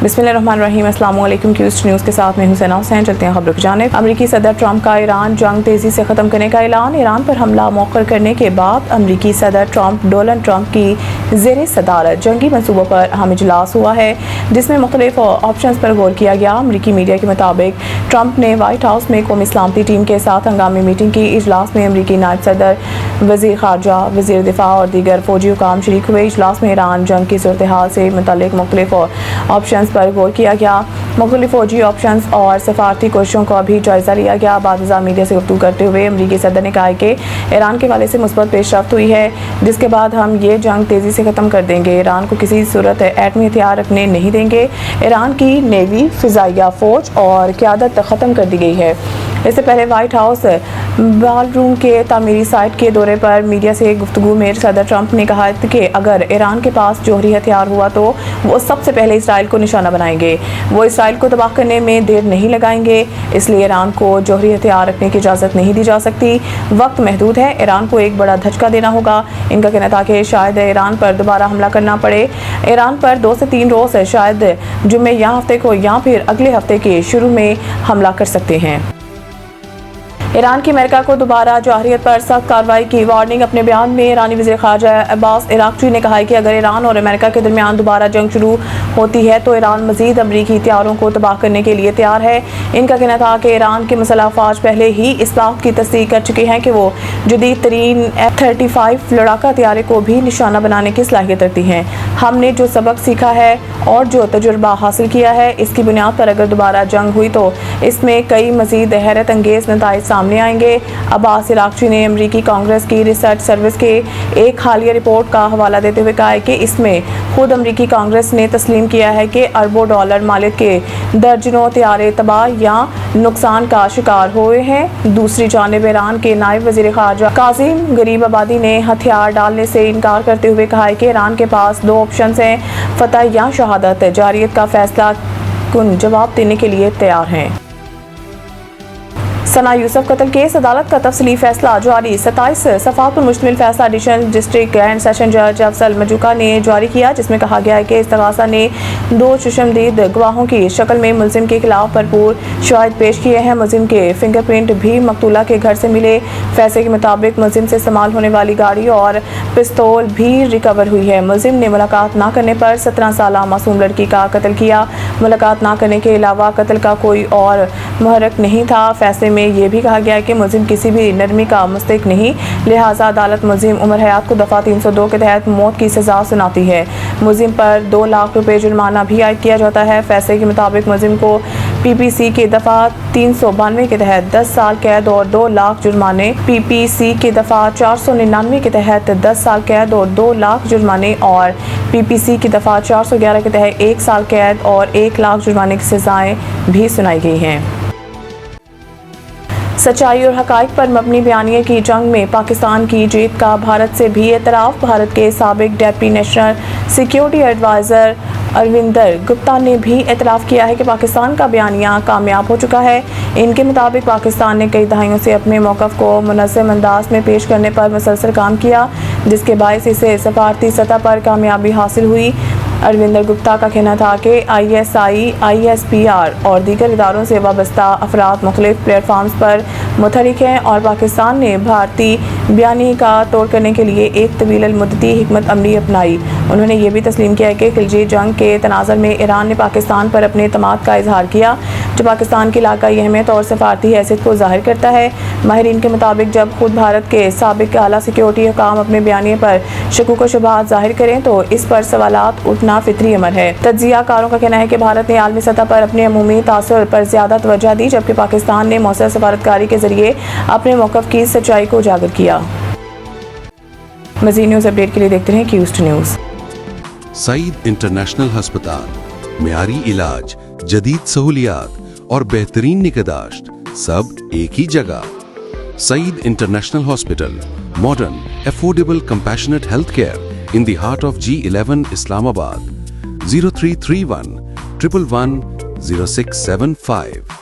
बिस्मिल्लाहिर्रहमानिर्रहीम, अस्सलाम वालेकुम। क्यूस्ट न्यूज़ के साथ मैं हुसैना हुसैन। चलते हैं खबरों की जानिब। अमरीकी सदर ट्रंप का ईरान जंग तेज़ी से ख़त्म करने का ऐलान। ईरान पर हमला मौखर करने के बाद अमरीकी सदर डोनाल्ड ट्रंप की ज़ेर सदारत जंगी मनसूबों पर अहम इजलास हुआ है, जिसमें मुख्तलिफ ऑप्शंस पर गौर किया गया। अमरीकी मीडिया के मुताबिक ट्रंप ने वाइट हाउस में कौमी सलामती टीम के साथ हंगामी मीटिंग की। इजलास में अमरीकी नायब सदर, वज़ीर ख़ारजा, वज़ीर दिफा और दीगर फौजी हुकाम शरीक हुए। इजलास में ईरान जंग की सूरत हाल से मुतल्लिक़ मुख्तलिफ ऑप्शंस पर गौर किया गया। मुख्तलिफ फौजी ऑप्शंस और सफारती कोशिशों का भी जायज़ा लिया गया। बादशाह मीडिया से गुफ्तगू करते हुए अमरीकी सदर ने कहा कि ईरान के हवाले से मुस्बत पेशरफ्त हुई है, जिसके बाद हम ये जंग तेज़ी से ख़त्म कर देंगे। ईरान को किसी सूरत एटमी हथियार रखने नहीं देंगे। ईरान की नेवी, फ़िज़ाइया फ़ौज और क़यादत ख़त्म कर दी गई है। इससे पहले वाइट हाउस बालरूम के तामीरी साइट के दौरे पर मीडिया से गुफ्तगू में सदर ट्रंप ने कहा कि अगर ईरान के पास जौहरी हथियार हुआ तो वो सबसे पहले इसराइल को निशाना बनाएंगे। वो इसराइल को तबाह करने में देर नहीं लगाएंगे, इसलिए ईरान को जौहरी हथियार रखने की इजाज़त नहीं दी जा सकती। वक्त महदूद है, ईरान को एक बड़ा धचका देना होगा। इनका कहना था कि शायद ईरान पर दोबारा हमला करना पड़े। ईरान पर 2 से 3 रोज़ शायद जुम्मे या हफ्ते को या फिर अगले हफ्ते के शुरू में हमला कर सकते हैं। ईरान की अमेरिका को दोबारा जौहरियत पर सख्त कार्रवाई की वार्निंग। अपने बयान में ईरानी वज़ीर ख़ारजा अब्बास इराक़ची ने कहा है कि अगर ईरान और अमेरिका के दरमियान दोबारा जंग शुरू होती है तो ईरान मज़ीद अमरीकी हथियारों को तबाह करने के लिए तैयार है। इनका कहना था कि ईरान के मसल्ह अफ़वाज पहले ही इस बात की तस्दीक कर चुके हैं कि वो जदीद तरीन F-35 लड़ाका हथियारे को भी निशाना बनाने की सलाहियत रखती हैं। हमने जो सबक सीखा है और जो तजुर्बा हासिल किया है, इसकी बुनियाद पर अगर दोबारा जंग हुई तो इसमें कई मज़ीद हैरत अंगेज़ नताइज सामने आएंगे। अब्बास इराक़ची ने अमरीकी कांग्रेस की रिसर्च सर्विस के एक हालिया रिपोर्ट का हवाला देते हुए कहा है कि इसमें खुद अमरीकी कांग्रेस ने तस्लीम किया है कि अरबों डॉलर मालियत के दर्जनों हथियारे तबाह या नुकसान का शिकार हुए हैं। दूसरी जानिब ईरान के नायब वज़ीर ख़ारजा कासिम गरीब आबादी ने हथियार डालने से इनकार करते हुए कहा है कि ईरान के पास 2 ऑप्शन हैं, फतह या शहादत। जारियत का फैसला कुन जवाब देने के लिए तैयार हैं। सना यूसुफ कत्ल केस अदालत का तफसीली फैसला जारी। 27 सफ़ात पर मुश्तमिल फैसला एडिशनल डिस्ट्रिक्ट एंड सेशन जज अफजल मजूका ने जारी किया, जिसमें कहा गया है कि इस्तग़ासा ने 2 चश्मदीद गवाहों की शक्ल में मुलजिम के खिलाफ भरपूर शवाहिद पेश किए हैं। मुलजिम के फिंगरप्रिंट भी मकतूला के घर से मिले। फैसले के मुताबिक मुलजिम से इस्तेमाल होने वाली गाड़ी और पिस्तौल भी रिकवर हुई है। मुलजिम ने मुलाकात न करने पर 17 साला मासूम लड़की का कत्ल किया। मुलाकात न करने के अलावा कत्ल का कोई और मुहर्रिक नहीं था। फैसले में यह भी कहा गया है कि मुलजिम किसी भी नरमी का मुस्तहिक नहीं, लिहाजा अदालत मुलजिम उम्र हयात को दफ़ा 302 के तहत मौत की सज़ा सुनाती है। मुलजिम पर 2 लाख रुपये जुर्माना भी आयद किया जाता है। फैसले के मुताबिक मुलजिम को PPC के दफ़ा 392 के तहत 10 साल कैद और 2 लाख जुर्माने, PPC के दफ़ा 499 के तहत 10 साल कैद और 2 लाख जुर्माने और PPC की दफ़ा 411 के तहत 1 साल कैद और 1 लाख जुर्माने की सज़ाएँ भी सुनाई गई हैं। सच्चाई और हक़ाइक़ पर मबनी बयानिए की जंग में पाकिस्तान की जीत का भारत से भी एतराफ़। भारत के साबिक़ deputy national security adviser Arvinder Gupta ने भी एतराफ़ किया है कि पाकिस्तान का बयानिया कामयाब हो चुका है। इनके मुताबिक पाकिस्तान ने कई दहाइयों से अपने मौक़िफ़ को मुनज़्ज़म अंदाज में पेश करने पर मुसलसल काम किया, जिसके बायस इसे सफ़ारती सतह पर कामयाबी हासिल हुई। अरविंदर गुप्ता का कहना था कि ISI, ISPR और दीगर इदारों से वाबस्ता अफराद मुख्तलिफ प्लेटफार्म्स पर मुतहरिक हैं और पाकिस्तान ने भारतीय बयानी का तोड़ करने के लिए एक तवील मुद्दती हिकमत अमली अपनाई। उन्होंने ये भी तस्लीम किया कि खिलजी जंग के तनाज़ुर में ईरान ने पाकिस्तान पर अपने एतमाद का इजहार किया, जो पाकिस्तान की इलाकाई अहमियत और सफारती हैसियत को ज़ाहिर करता है। माहिरीन के मुताबिक जब खुद भारत के साबिक़ आला सिक्योरिटी हुकाम अपने बयानिए पर शकूक व शुबहात ज़ाहिर करें तो इस पर सवालात उठना फितरी अमर है। तज्ज़िया कारों का कहना है कि भारत ने आलमी सतह पर अपने अमूमी तासुर पर ज़्यादा तवज्जो दी, जबकि पाकिस्तान ने मौसर सफारतकारी के ज़रिए अपने मौक़िफ़ की सच्चाई को उजागर किया। मज़ीद न्यूज़ अपडेट के लिए देखते रहें क्यूस्ट न्यूज़। सईद इंटरनेशनल हस्पताल, मियारी इलाज, जदीद सहूलियात और बेहतरीन निगहदाश्त सब एक ही जगह। Saeed International Hospital, modern, affordable, compassionate health care in the heart of G11 Islamabad. 0331 111 0675